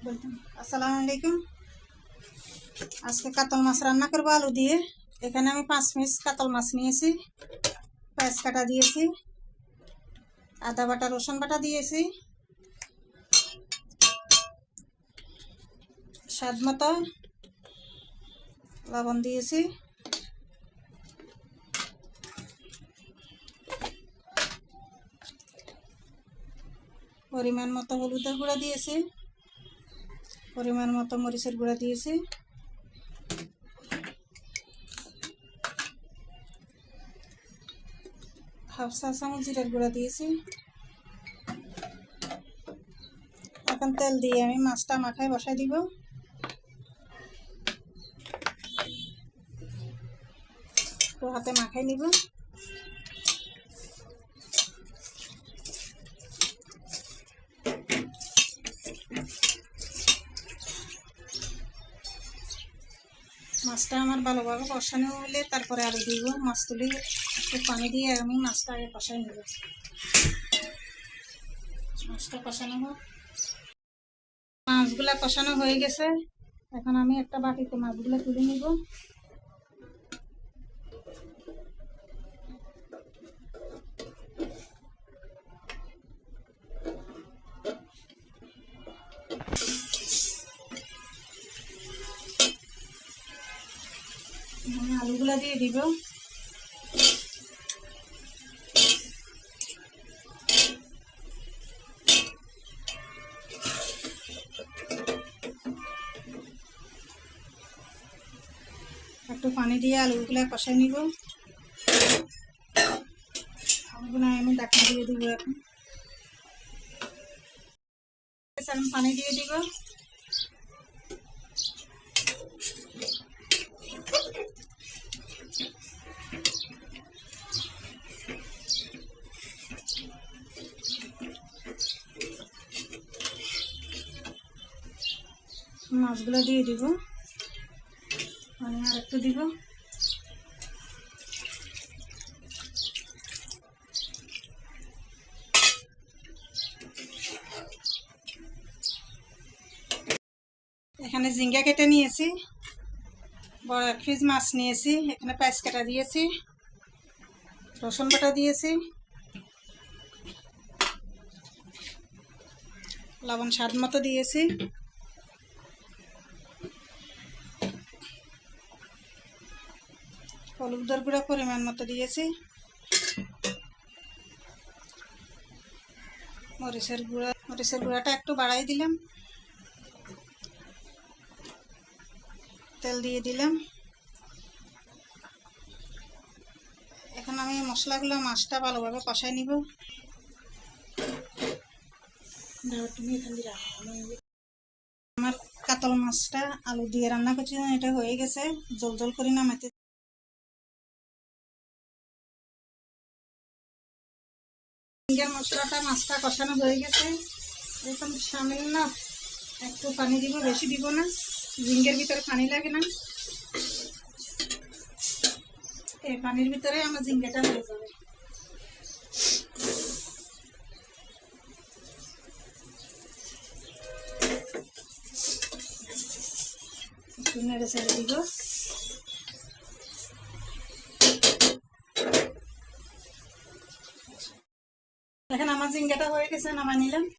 আসসালামু আলাইকুম। আজকে কাতল মাছ রান্না করবো আলু দিয়ে। এখানে আমি 5 পিস কাতল মাছ নিয়েছি, পেঁয়াজ কাটা দিয়েছি, আদা বাটা রসুন বাটা দিয়েছি, স্বাদ মতো লবণ দিয়েছি, পরিমাণ মতো হলুদের গুঁড়া দিয়েছি, পরিমাণ মতো মরিচের গুঁড়া দিয়েছি, হাফ চা চামচ জিরার গুঁড়া দিয়েছি। এখন তেল দিয়ে আমি মাছটা মাখায় বসাই দিব। তো হাতে মাখাই নিব। মাছটা আমার ভালোভাবে কষানো হলে তারপরে আলু দিব। মাছ তুলে একটু পানি দিয়ে আমি মাছটা আগে কষাই নেব। মাছটা কষানো হোক। মাছগুলা কষানো হয়ে গেছে। এখন আমি একটা বাটিতে মাছগুলো তুলে নিব। আলুগুলা দিয়ে দিব। একটু পানি দিয়ে আলুগুলা কষাই নিব। আলুগুলো আমি ঢাকনা দিয়ে দিব। এখন পানি দিয়ে দিব। মাছগুলো দিয়ে দিব। পানি আর একটু দিব। এখানে ঝিঙ্গা কেটে নিয়েছি, বড় 1 পিস মাছ নিয়েছি, এখানে পেঁয়াজ কাটা দিয়েছি, রসুন বাটা দিয়েছি, লবণ স্বাদ মতো দিয়েছি, হলুদের গুঁড়া পরিমাণ মতো দিয়েছি, মরিচের গুঁড়াটা একটু বাড়াই দিলাম, তেল দিয়ে দিলাম। এখন আমি মশলাগুলো মাছটা ভালোভাবে কষাই নিব। আমার কাতল মাছটা আলু দিয়ে রান্না করছি, এটা হয়ে গেছে। জল জল করে নামাইতে মশলাটা মাছটা কষানো হয়ে গেছে। এখন সামান্য একটু পানি দিব, বেশি দিব না, ঝিঙ্গের ভিতরে পানি লাগে না। এই পানির ভিতরে আমার ঝিঙ্গাটা হয়ে যাবে। নেড়ে ছেড়ে দিব। এখন আমার ঝিঙ্গাটা হয়ে গেছে, নামাই নিলাম।